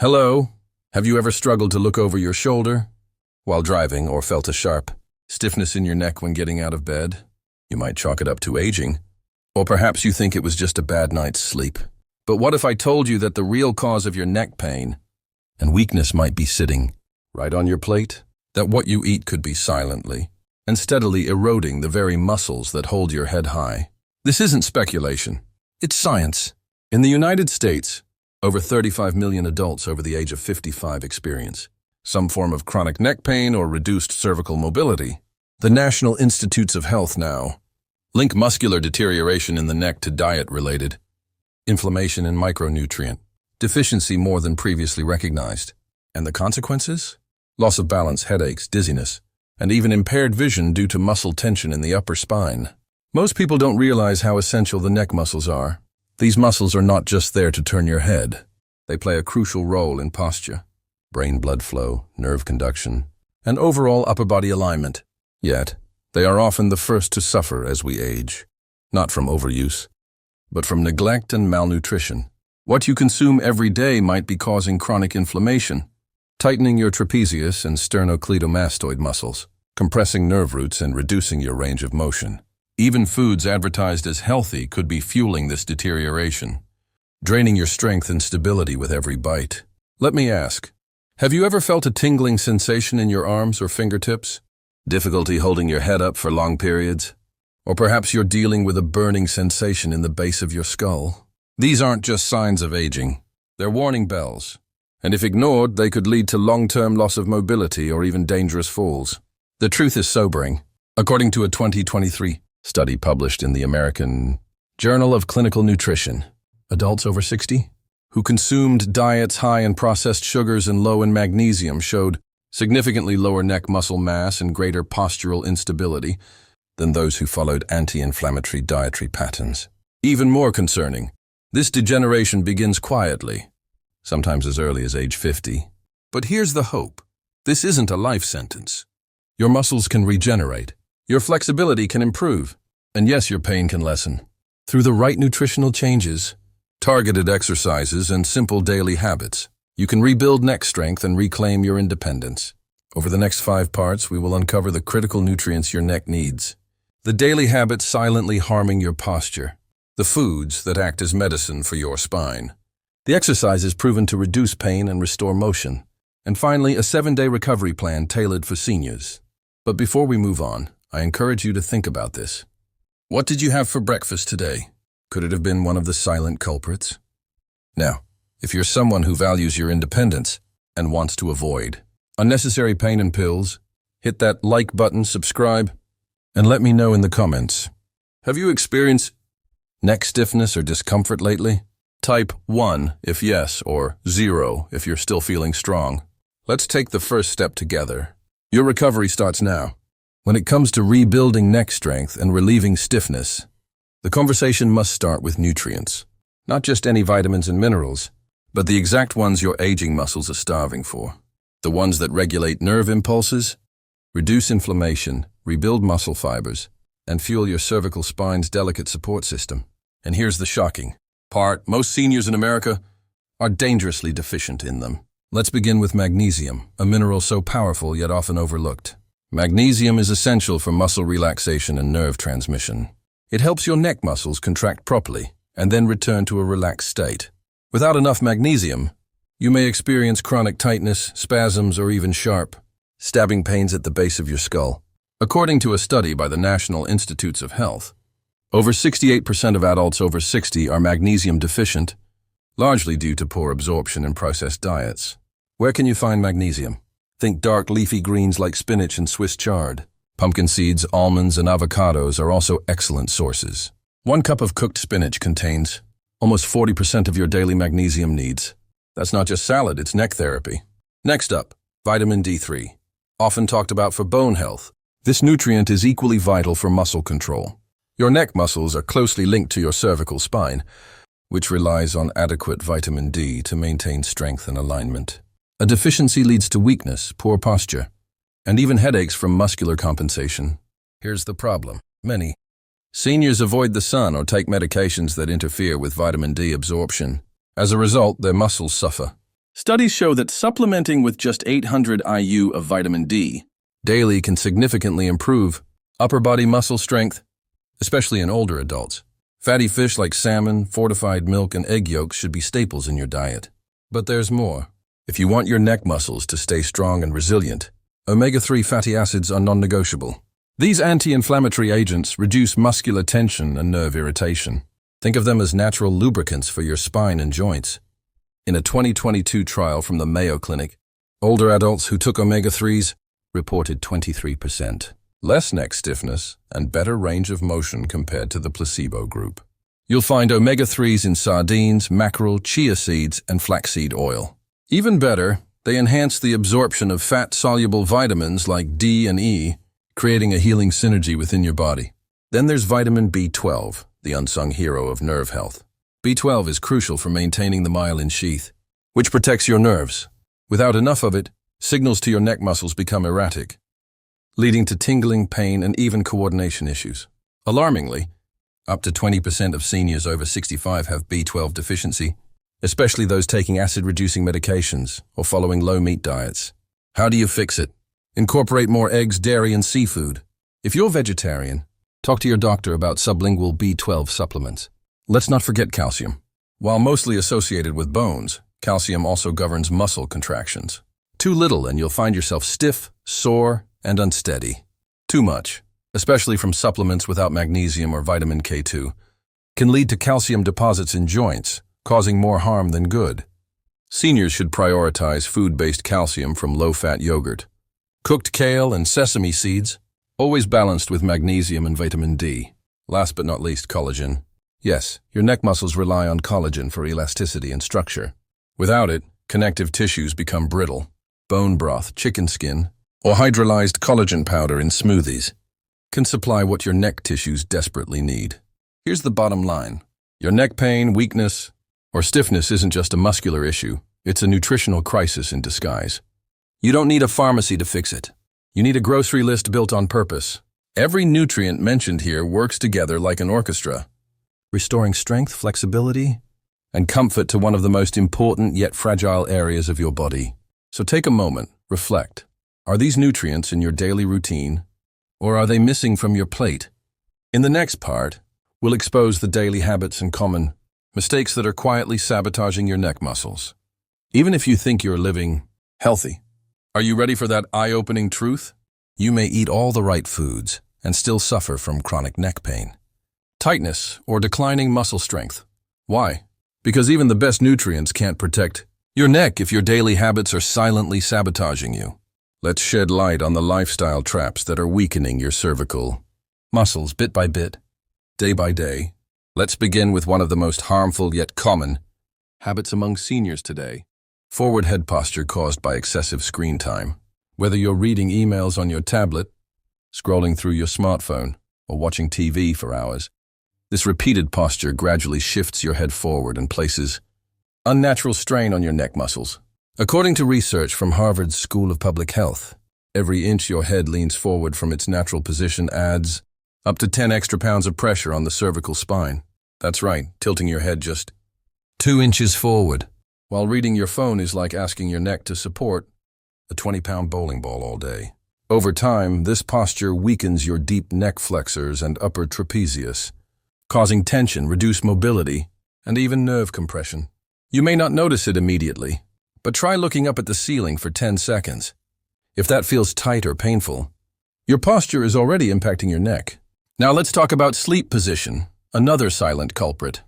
Hello. Have you ever struggled to look over your shoulder while driving or felt a sharp stiffness in your neck when getting out of bed? You might chalk it up to aging. Or perhaps you think it was just a bad night's sleep. But what if I told you that the real cause of your neck pain and weakness might be sitting right on your plate? That what you eat could be silently and steadily eroding the very muscles that hold your head high. This isn't speculation. It's science. In the United States, over 35 million adults over the age of 55 experience some form of chronic neck pain or reduced cervical mobility. The National Institutes of Health now link muscular deterioration in the neck to diet-related inflammation and micronutrient deficiency more than previously recognized. And the consequences? Loss of balance, headaches, dizziness, and even impaired vision due to muscle tension in the upper spine. Most people don't realize how essential the neck muscles are. These muscles are not just there to turn your head. They play a crucial role in posture, brain blood flow, nerve conduction, and overall upper body alignment. Yet, they are often the first to suffer as we age, not from overuse, but from neglect and malnutrition. What you consume every day might be causing chronic inflammation, tightening your trapezius and sternocleidomastoid muscles, compressing nerve roots and reducing your range of motion. Even foods advertised as healthy could be fueling this deterioration, draining your strength and stability with every bite. Let me ask, have you ever felt a tingling sensation in your arms or fingertips? Difficulty holding your head up for long periods? Or perhaps you're dealing with a burning sensation in the base of your skull? These aren't just signs of aging. They're warning bells. And if ignored, they could lead to long-term loss of mobility or even dangerous falls. The truth is sobering. According to a 2023 study published in the American Journal of Clinical Nutrition, adults over 60 who consumed diets high in processed sugars and low in magnesium showed significantly lower neck muscle mass and greater postural instability than those who followed anti-inflammatory dietary patterns. Even more concerning, this degeneration begins quietly, sometimes as early as age 50. But here's the hope. This isn't a life sentence. Your muscles can regenerate. Your flexibility can improve. And yes, your pain can lessen. Through the right nutritional changes, targeted exercises, and simple daily habits, you can rebuild neck strength and reclaim your independence. Over the next 5 parts, we will uncover the critical nutrients your neck needs, the daily habits silently harming your posture, the foods that act as medicine for your spine, the exercises proven to reduce pain and restore motion, and finally, a 7-day recovery plan tailored for seniors. But before we move on, I encourage you to think about this. What did you have for breakfast today? Could it have been one of the silent culprits? Now, if you're someone who values your independence and wants to avoid unnecessary pain and pills, hit that like button, subscribe, and let me know in the comments. Have you experienced neck stiffness or discomfort lately? Type 1 if yes, or 0 if you're still feeling strong. Let's take the first step together. Your recovery starts now. When it comes to rebuilding neck strength and relieving stiffness, the conversation must start with nutrients. Not just any vitamins and minerals, but the exact ones your aging muscles are starving for. The ones that regulate nerve impulses, reduce inflammation, rebuild muscle fibers, and fuel your cervical spine's delicate support system. And here's the shocking part. Most seniors in America are dangerously deficient in them. Let's begin with magnesium, a mineral so powerful yet often overlooked. Magnesium is essential for muscle relaxation and nerve transmission. It helps your neck muscles contract properly and then return to a relaxed state. Without enough magnesium, you may experience chronic tightness, spasms, or even sharp, stabbing pains at the base of your skull. According to a study by the National Institutes of Health, over 68% of adults over 60 are magnesium deficient, largely due to poor absorption in processed diets. Where can you find magnesium? Think dark leafy greens like spinach and Swiss chard. Pumpkin seeds, almonds, and avocados are also excellent sources. 1 cup of cooked spinach contains almost 40% of your daily magnesium needs. That's not just salad, it's neck therapy. Next up, vitamin D3. Often talked about for bone health, this nutrient is equally vital for muscle control. Your neck muscles are closely linked to your cervical spine, which relies on adequate vitamin D to maintain strength and alignment. A deficiency leads to weakness, poor posture, and even headaches from muscular compensation. Here's the problem. Many seniors avoid the sun or take medications that interfere with vitamin D absorption. As a result, their muscles suffer. Studies show that supplementing with just 800 IU of vitamin D daily can significantly improve upper body muscle strength, especially in older adults. Fatty fish like salmon, fortified milk, and egg yolks should be staples in your diet. But there's more. If you want your neck muscles to stay strong and resilient, omega-3 fatty acids are non-negotiable. These anti-inflammatory agents reduce muscular tension and nerve irritation. Think of them as natural lubricants for your spine and joints. In a 2022 trial from the Mayo Clinic, older adults who took omega-3s reported 23% less neck stiffness and better range of motion compared to the placebo group. You'll find omega-3s in sardines, mackerel, chia seeds, and flaxseed oil. Even better, they enhance the absorption of fat-soluble vitamins like D and E, creating a healing synergy within your body. Then there's vitamin B12, the unsung hero of nerve health. B12 is crucial for maintaining the myelin sheath, which protects your nerves. Without enough of it, signals to your neck muscles become erratic, leading to tingling, pain, and even coordination issues. Alarmingly, up to 20% of seniors over 65 have B12 deficiency, especially those taking acid-reducing medications or following low-meat diets. How do you fix it? Incorporate more eggs, dairy, and seafood. If you're vegetarian, talk to your doctor about sublingual B12 supplements. Let's not forget calcium. While mostly associated with bones, calcium also governs muscle contractions. Too little and you'll find yourself stiff, sore, and unsteady. Too much, especially from supplements without magnesium or vitamin K2, can lead to calcium deposits in joints, causing more harm than good. Seniors should prioritize food-based calcium from low-fat yogurt, cooked kale and sesame seeds, always balanced with magnesium and vitamin D. Last but not least, collagen. Yes, your neck muscles rely on collagen for elasticity and structure. Without it, connective tissues become brittle. Bone broth, chicken skin, or hydrolyzed collagen powder in smoothies can supply what your neck tissues desperately need. Here's the bottom line. Your neck pain, weakness, or stiffness isn't just a muscular issue. It's a nutritional crisis in disguise. You don't need a pharmacy to fix it. You need a grocery list built on purpose. Every nutrient mentioned here works together like an orchestra, restoring strength, flexibility, and comfort to one of the most important yet fragile areas of your body. So take a moment, reflect. Are these nutrients in your daily routine, or are they missing from your plate? In the next part, we'll expose the daily habits and common mistakes that are quietly sabotaging your neck muscles. Even if you think you're living healthy. Are you ready for that eye-opening truth? You may eat all the right foods and still suffer from chronic neck pain, tightness, or declining muscle strength. Why? Because even the best nutrients can't protect your neck if your daily habits are silently sabotaging you. Let's shed light on the lifestyle traps that are weakening your cervical muscles bit by bit, day by day. Let's begin with one of the most harmful yet common habits among seniors today. Forward head posture caused by excessive screen time. Whether you're reading emails on your tablet, scrolling through your smartphone, or watching TV for hours, this repeated posture gradually shifts your head forward and places unnatural strain on your neck muscles. According to research from Harvard's School of Public Health, every inch your head leans forward from its natural position adds up to 10 extra pounds of pressure on the cervical spine. That's right, tilting your head just 2 inches forward while reading your phone is like asking your neck to support a 20-pound bowling ball all day. Over time, this posture weakens your deep neck flexors and upper trapezius, causing tension, reduced mobility, and even nerve compression. You may not notice it immediately, but try looking up at the ceiling for 10 seconds. If that feels tight or painful, your posture is already impacting your neck. Now let's talk about sleep position, another silent culprit.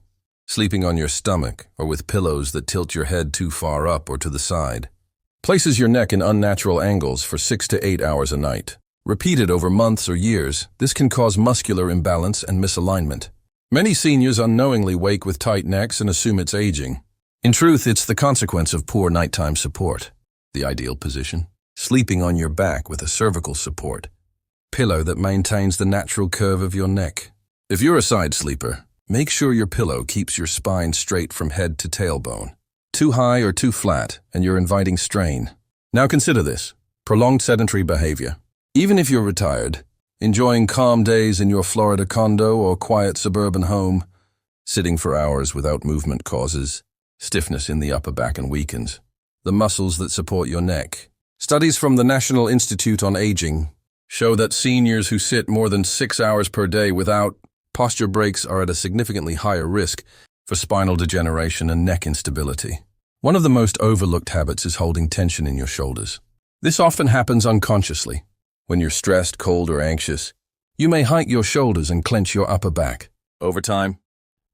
Sleeping on your stomach or with pillows that tilt your head too far up or to the side places your neck in unnatural angles for 6 to 8 hours a night. Repeated over months or years, this can cause muscular imbalance and misalignment. Many seniors unknowingly wake with tight necks and assume it's aging. In truth, it's the consequence of poor nighttime support. The ideal position: sleeping on your back with a cervical support pillow that maintains the natural curve of your neck. If you're a side sleeper, make sure your pillow keeps your spine straight from head to tailbone. Too high or too flat, and you're inviting strain. Now consider this: prolonged sedentary behavior. Even if you're retired, enjoying calm days in your Florida condo or quiet suburban home, sitting for hours without movement causes stiffness in the upper back and weakens the muscles that support your neck. Studies from the National Institute on Aging show that seniors who sit more than 6 hours per day without posture breaks are at a significantly higher risk for spinal degeneration and neck instability. One of the most overlooked habits is holding tension in your shoulders. This often happens unconsciously. When you're stressed, cold, or anxious, you may hike your shoulders and clench your upper back. Over time,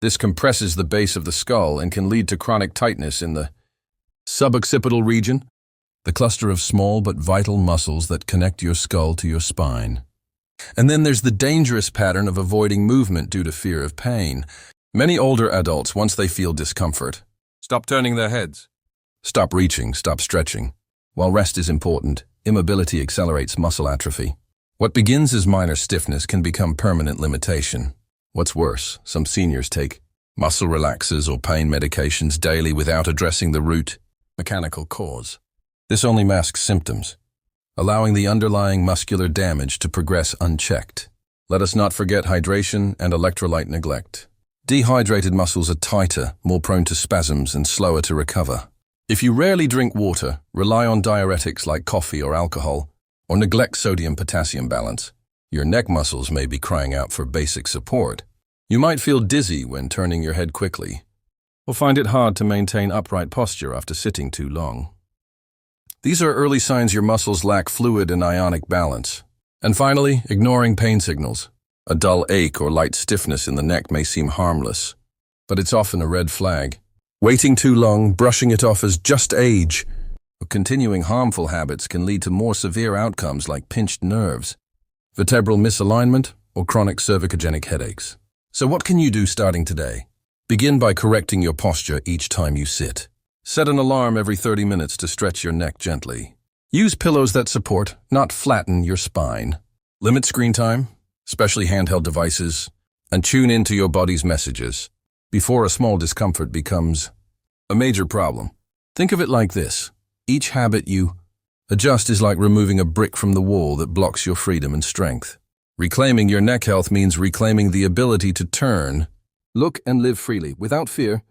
this compresses the base of the skull and can lead to chronic tightness in the suboccipital region, the cluster of small but vital muscles that connect your skull to your spine. And then there's the dangerous pattern of avoiding movement due to fear of pain. Many older adults, once they feel discomfort, stop turning their heads, stop reaching, stop stretching. While rest is important, immobility accelerates muscle atrophy. What begins as minor stiffness can become permanent limitation. What's worse, some seniors take muscle relaxers or pain medications daily without addressing the root mechanical cause. This only masks symptoms, allowing the underlying muscular damage to progress unchecked. Let us not forget hydration and electrolyte neglect. Dehydrated muscles are tighter, more prone to spasms, and slower to recover. If you rarely drink water, rely on diuretics like coffee or alcohol, or neglect sodium-potassium balance, your neck muscles may be crying out for basic support. You might feel dizzy when turning your head quickly, or find it hard to maintain upright posture after sitting too long. These are early signs your muscles lack fluid and ionic balance. And finally, ignoring pain signals. A dull ache or light stiffness in the neck may seem harmless, but it's often a red flag. Waiting too long, brushing it off as just age, or continuing harmful habits can lead to more severe outcomes like pinched nerves, vertebral misalignment, or chronic cervicogenic headaches. So what can you do starting today? Begin by correcting your posture each time you sit. Set an alarm every 30 minutes to stretch your neck gently. Use pillows that support, not flatten, your spine. Limit screen time, especially handheld devices, and tune into your body's messages before a small discomfort becomes a major problem. Think of it like this. Each habit you adjust is like removing a brick from the wall that blocks your freedom and strength. Reclaiming your neck health means reclaiming the ability to turn, look, and live freely without fear,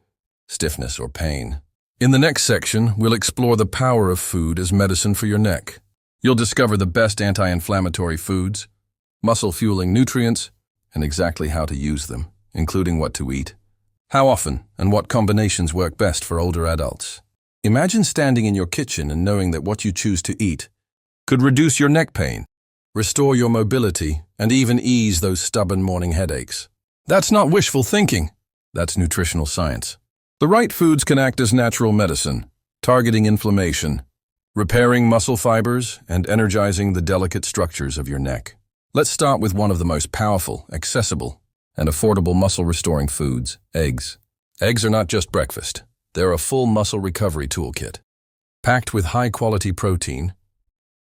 stiffness, or pain. In the next section, we'll explore the power of food as medicine for your neck. You'll discover the best anti-inflammatory foods, muscle-fueling nutrients, and exactly how to use them, including what to eat, how often, and what combinations work best for older adults. Imagine standing in your kitchen and knowing that what you choose to eat could reduce your neck pain, restore your mobility, and even ease those stubborn morning headaches. That's not wishful thinking. That's nutritional science. The right foods can act as natural medicine, targeting inflammation, repairing muscle fibers, and energizing the delicate structures of your neck. Let's start with one of the most powerful, accessible, and affordable muscle-restoring foods, eggs. Eggs are not just breakfast. They're a full muscle recovery toolkit. Packed with high-quality protein,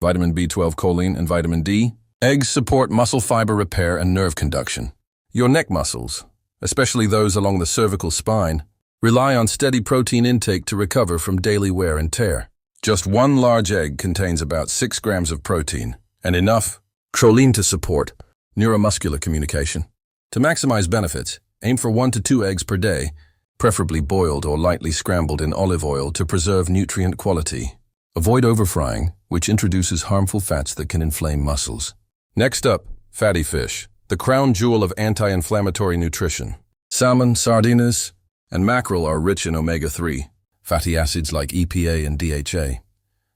vitamin B12, choline, and vitamin D, eggs support muscle fiber repair and nerve conduction. Your neck muscles, especially those along the cervical spine, rely on steady protein intake to recover from daily wear and tear. Just one large egg contains about 6 grams of protein, and enough choline to support neuromuscular communication. To maximize benefits, aim for 1 to 2 eggs per day, preferably boiled or lightly scrambled in olive oil to preserve nutrient quality. Avoid overfrying, which introduces harmful fats that can inflame muscles. Next up, fatty fish, the crown jewel of anti-inflammatory nutrition. Salmon, sardines, and mackerel are rich in omega-3, fatty acids like EPA and DHA.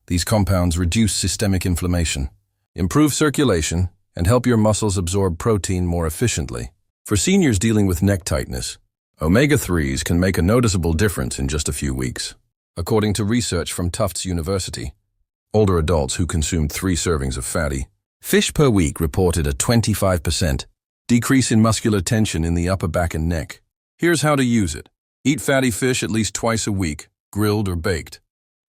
These compounds reduce systemic inflammation, improve circulation, and help your muscles absorb protein more efficiently. For seniors dealing with neck tightness, omega-3s can make a noticeable difference in just a few weeks. According to research from Tufts University, older adults who consumed 3 servings of fatty fish per week reported a 25% decrease in muscular tension in the upper back and neck. Here's how to use it. Eat fatty fish at least twice a week, grilled or baked.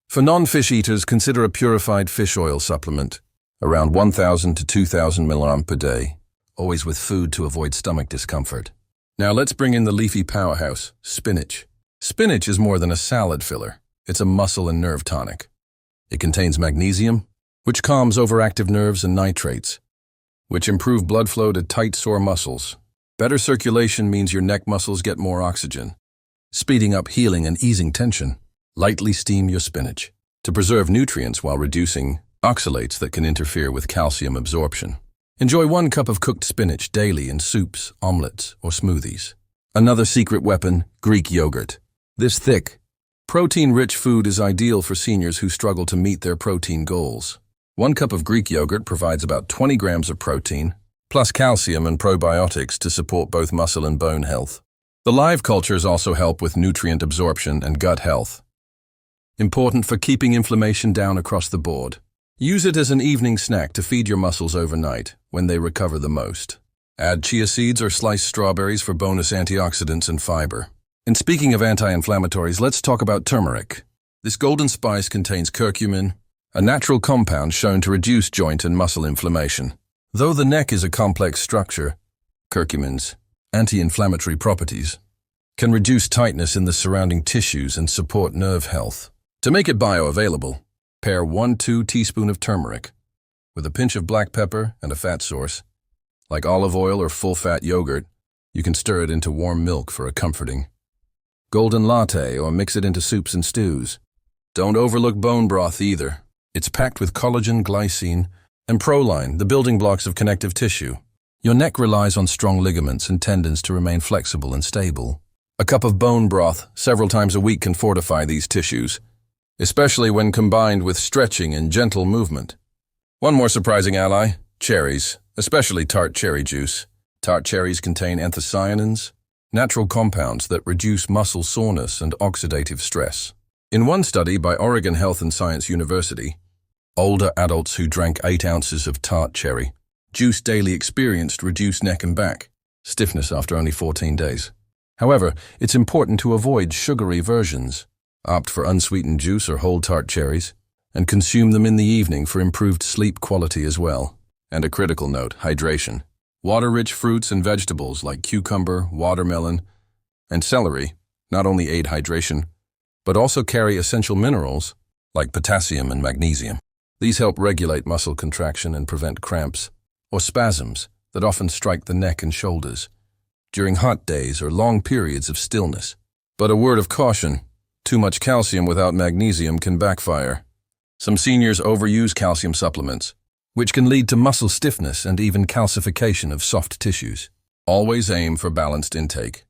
For non-fish eaters, consider a purified fish oil supplement, around 1,000 to 2,000 mg per day, always with food to avoid stomach discomfort. Now let's bring in the leafy powerhouse, spinach. Spinach is more than a salad filler. It's a muscle and nerve tonic. It contains magnesium, which calms overactive nerves, and nitrates, which improve blood flow to tight, sore muscles. Better circulation means your neck muscles get more oxygen, speeding up healing and easing tension. Lightly steam your spinach. to preserve nutrients while reducing oxalates that can interfere with calcium absorption. Enjoy 1 cup of cooked spinach daily in soups, omelets, or smoothies. Another secret weapon, Greek yogurt. This thick, protein-rich food is ideal for seniors who struggle to meet their protein goals. 1 cup of Greek yogurt provides about 20 grams of protein, plus calcium and probiotics to support both muscle and bone health. The live cultures also help with nutrient absorption and gut health. Important for keeping inflammation down across the board. Use it as an evening snack to feed your muscles overnight when they recover the most. Add chia seeds or sliced strawberries for bonus antioxidants and fiber. And speaking of anti-inflammatories, let's talk about turmeric. This golden spice contains curcumin, a natural compound shown to reduce joint and muscle inflammation. Though the neck is a complex structure, curcumin's anti-inflammatory properties can reduce tightness in the surrounding tissues and support nerve health. To make it bioavailable, pair 1–2 teaspoons of turmeric with a pinch of black pepper and a fat source, like olive oil or full-fat yogurt. You can stir it into warm milk for a comforting golden latte or mix it into soups and stews. Don't overlook bone broth either. It's packed with collagen, glycine, and proline, the building blocks of connective tissue. Your neck relies on strong ligaments and tendons to remain flexible and stable. A cup of bone broth several times a week can fortify these tissues, especially when combined with stretching and gentle movement. One more surprising ally, cherries, especially tart cherry juice. Tart cherries contain anthocyanins, natural compounds that reduce muscle soreness and oxidative stress. In one study by Oregon Health and Science University, older adults who drank 8 ounces of tart cherry juice daily experienced reduced neck and back stiffness after only 14 days. However, it's important to avoid sugary versions. Opt for unsweetened juice or whole tart cherries, and consume them in the evening for improved sleep quality as well. And a critical note, hydration. Water-rich fruits and vegetables like cucumber, watermelon, and celery not only aid hydration, but also carry essential minerals like potassium and magnesium. These help regulate muscle contraction and prevent cramps or spasms that often strike the neck and shoulders during hot days or long periods of stillness. But a word of caution, too much calcium without magnesium can backfire. Some seniors overuse calcium supplements, which can lead to muscle stiffness and even calcification of soft tissues. Always aim for balanced intake,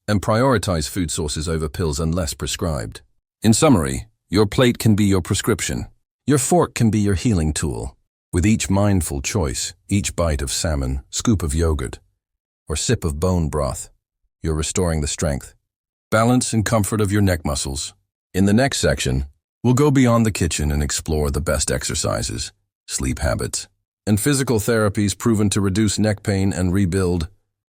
and prioritize food sources over pills unless prescribed. In summary, your plate can be your prescription. Your fork can be your healing tool. With each mindful choice, each bite of salmon, scoop of yogurt, or sip of bone broth, you're restoring the strength, balance, and comfort of your neck muscles. In the next section, we'll go beyond the kitchen and explore the best exercises, sleep habits, and physical therapies proven to reduce neck pain and rebuild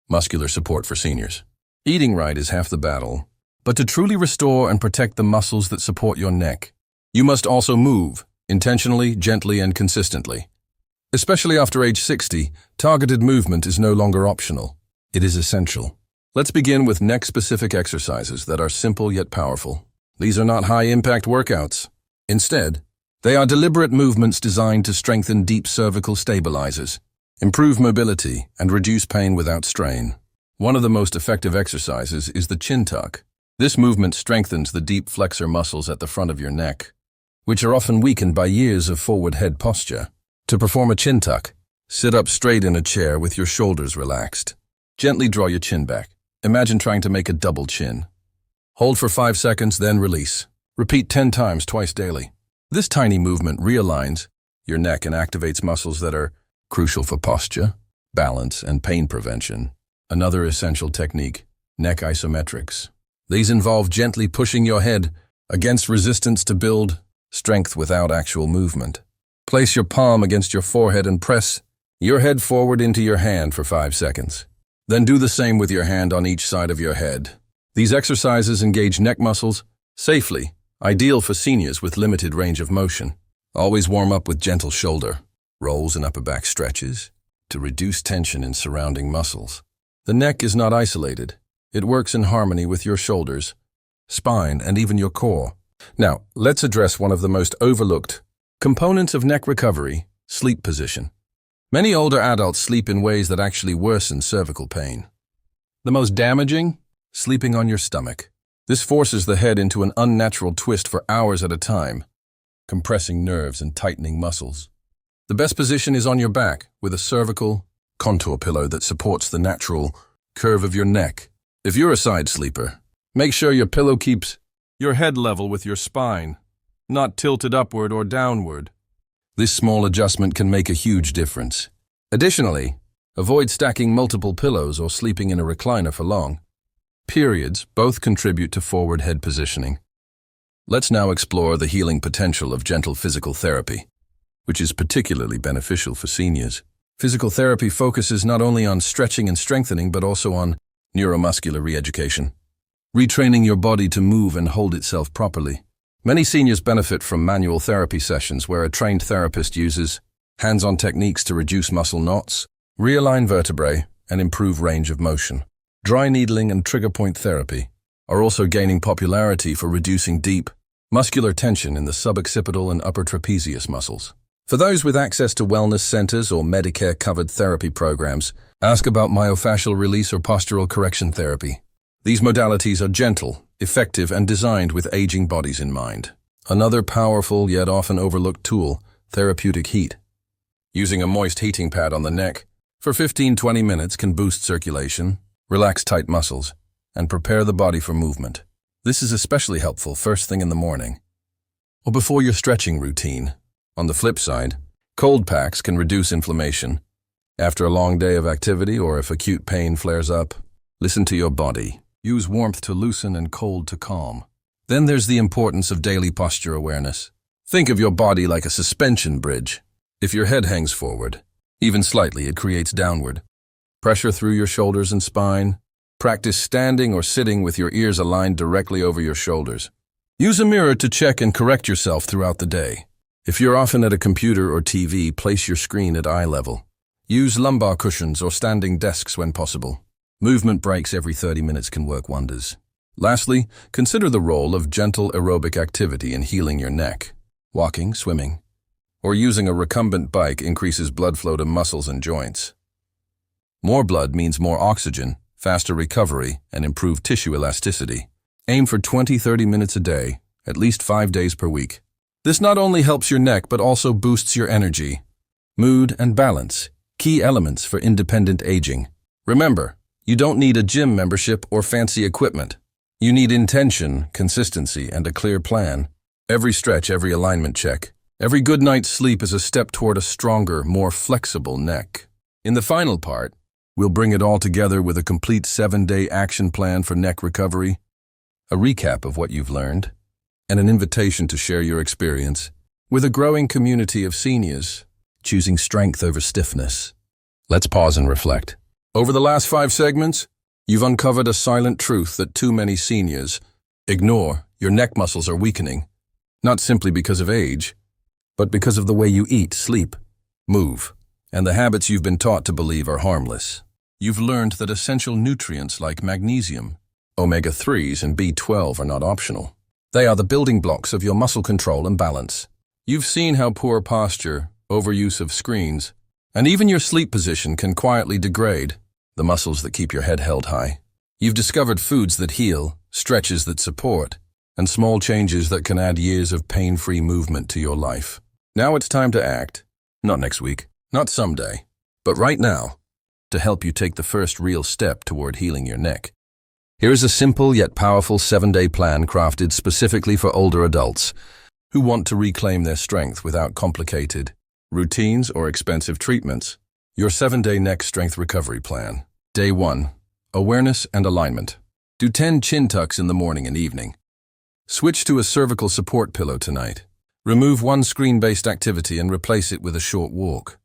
muscular support for seniors. Eating right is half the battle, but to truly restore and protect the muscles that support your neck, you must also move, intentionally, gently, and consistently. Especially after age 60, targeted movement is no longer optional. It is essential. Let's begin with neck-specific exercises that are simple yet powerful. These are not high-impact workouts. Instead, they are deliberate movements designed to strengthen deep cervical stabilizers, improve mobility, and reduce pain without strain. One of the most effective exercises is the chin tuck. This movement strengthens the deep flexor muscles at the front of your neck, which are often weakened by years of forward head posture. To perform a chin tuck, sit up straight in a chair with your shoulders relaxed. Gently draw your chin back. Imagine trying to make a double chin. Hold for 5 seconds, then release. Repeat 10 times twice daily. This tiny movement realigns your neck and activates muscles that are crucial for posture, balance, and pain prevention. Another essential technique, neck isometrics. These involve gently pushing your head against resistance to build strength without actual movement. Place your palm against your forehead and press your head forward into your hand for 5 seconds. Then do the same with your hand on each side of your head. These exercises engage neck muscles safely, ideal for seniors with limited range of motion. Always warm up with gentle shoulder rolls and upper back stretches to reduce tension in surrounding muscles. The neck is not isolated. It works in harmony with your shoulders, spine, and even your core. Now, let's address one of the most overlooked components of neck recovery, sleep position. Many older adults sleep in ways that actually worsen cervical pain. The most damaging? Sleeping on your stomach. This forces the head into an unnatural twist for hours at a time, compressing nerves and tightening muscles. The best position is on your back, with a cervical contour pillow that supports the natural curve of your neck. If you're a side sleeper, make sure your pillow keeps your head level with your spine, not tilted upward or downward. This small adjustment can make a huge difference. Additionally, avoid stacking multiple pillows or sleeping in a recliner for long periods. Both contribute to forward head positioning. Let's now explore the healing potential of gentle physical therapy, which is particularly beneficial for seniors. Physical therapy focuses not only on stretching and strengthening, but also on neuromuscular re-education, retraining your body to move and hold itself properly. Many seniors benefit from manual therapy sessions where a trained therapist uses hands-on techniques to reduce muscle knots, realign vertebrae, and improve range of motion. Dry needling and trigger point therapy are also gaining popularity for reducing deep, muscular tension in the suboccipital and upper trapezius muscles. For those with access to wellness centers or Medicare-covered therapy programs, ask about myofascial release or postural correction therapy. These modalities are gentle, effective, and designed with aging bodies in mind. Another powerful yet often overlooked tool, therapeutic heat. Using a moist heating pad on the neck for 15-20 minutes can boost circulation, relax tight muscles, and prepare the body for movement. This is especially helpful first thing in the morning or before your stretching routine. On the flip side, cold packs can reduce inflammation. After a long day of activity or if acute pain flares up, listen to your body. Use warmth to loosen and cold to calm. Then there's the importance of daily posture awareness. Think of your body like a suspension bridge. If your head hangs forward, even slightly, it creates downward pressure through your shoulders and spine. Practice standing or sitting with your ears aligned directly over your shoulders. Use a mirror to check and correct yourself throughout the day. If you're often at a computer or TV, place your screen at eye level. Use lumbar cushions or standing desks when possible. Movement breaks every 30 minutes can work wonders. Lastly, consider the role of gentle aerobic activity in healing your neck. Walking, swimming, or using a recumbent bike increases blood flow to muscles and joints. More blood means more oxygen, faster recovery, and improved tissue elasticity. Aim for 20-30 minutes a day, at least 5 days per week. This not only helps your neck, but also boosts your energy, mood, and balance, key elements for independent aging. Remember, you don't need a gym membership or fancy equipment. You need intention, consistency, and a clear plan. Every stretch, every alignment check, every good night's sleep is a step toward a stronger, more flexible neck. In the final part, we'll bring it all together with a complete 7-day action plan for neck recovery, a recap of what you've learned, and an invitation to share your experience with a growing community of seniors choosing strength over stiffness. Let's pause and reflect. Over the last 5 segments, you've uncovered a silent truth that too many seniors ignore. Your neck muscles are weakening, not simply because of age, but because of the way you eat, sleep, move, and the habits you've been taught to believe are harmless. You've learned that essential nutrients like magnesium, omega-3s, and B12 are not optional. They are the building blocks of your muscle control and balance. You've seen how poor posture, overuse of screens, and even your sleep position can quietly degrade the muscles that keep your head held high. You've discovered foods that heal, stretches that support, and small changes that can add years of pain-free movement to your life. Now it's time to act. Not next week, not someday, but right now, to help you take the first real step toward healing your neck. Here is a simple yet powerful 7-day plan crafted specifically for older adults who want to reclaim their strength without complicated routines or expensive treatments. Your 7-day neck strength recovery plan. Day 1. Awareness and alignment. Do 10 chin tucks in the morning and evening. Switch to a cervical support pillow tonight. Remove one screen-based activity and replace it with a short walk.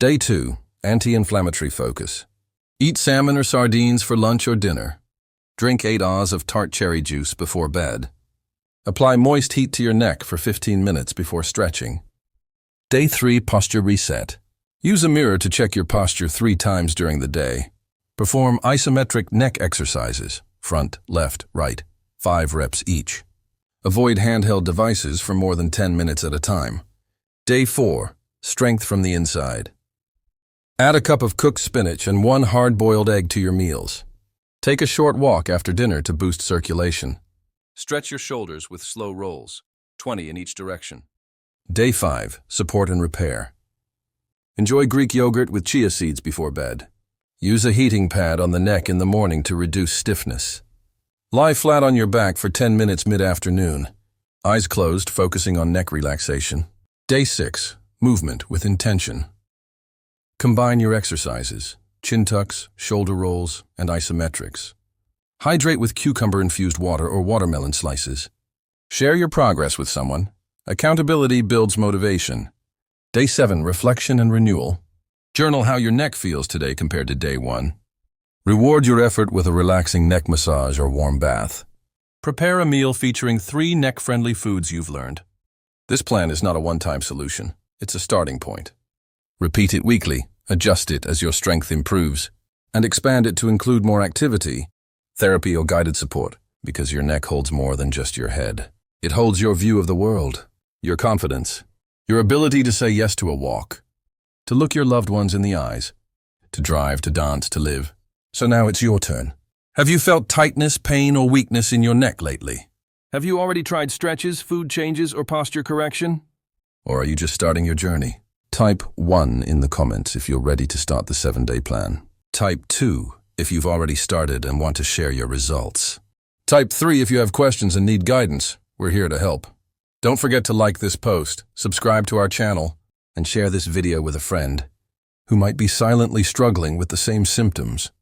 Day 2. Anti-inflammatory focus. Eat salmon or sardines for lunch or dinner. Drink 8 oz of tart cherry juice before bed. Apply moist heat to your neck for 15 minutes before stretching. Day 3. Posture reset. Use a mirror to check your posture 3 times during the day. Perform isometric neck exercises, front, left, right, 5 reps each. Avoid handheld devices for more than 10 minutes at a time. Day 4. Strength from the inside. Add a cup of cooked spinach and 1 hard-boiled egg to your meals. Take a short walk after dinner to boost circulation. Stretch your shoulders with slow rolls, 20 in each direction. Day 5, support and repair. Enjoy Greek yogurt with chia seeds before bed. Use a heating pad on the neck in the morning to reduce stiffness. Lie flat on your back for 10 minutes mid-afternoon. Eyes closed, focusing on neck relaxation. Day 6, movement with intention. Combine your exercises, chin tucks, shoulder rolls, and isometrics. Hydrate with cucumber-infused water or watermelon slices. Share your progress with someone. Accountability builds motivation. Day 7, reflection and renewal. Journal how your neck feels today compared to day 1. Reward your effort with a relaxing neck massage or warm bath. Prepare a meal featuring 3 neck-friendly foods you've learned. This plan is not a one-time solution. It's a starting point. Repeat it weekly, adjust it as your strength improves, and expand it to include more activity, therapy or guided support, because your neck holds more than just your head. It holds your view of the world, your confidence, your ability to say yes to a walk, to look your loved ones in the eyes, to drive, to dance, to live. So now it's your turn. Have you felt tightness, pain, or weakness in your neck lately? Have you already tried stretches, food changes, or posture correction? Or are you just starting your journey? Type 1 in the comments if you're ready to start the 7-day plan. Type 2 if you've already started and want to share your results. Type 3 if you have questions and need guidance. We're here to help. Don't forget to like this post, subscribe to our channel, and share this video with a friend who might be silently struggling with the same symptoms.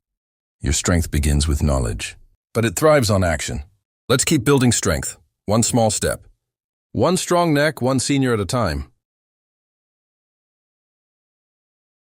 Your strength begins with knowledge, but it thrives on action. Let's keep building strength, one small step. One strong neck, one senior at a time.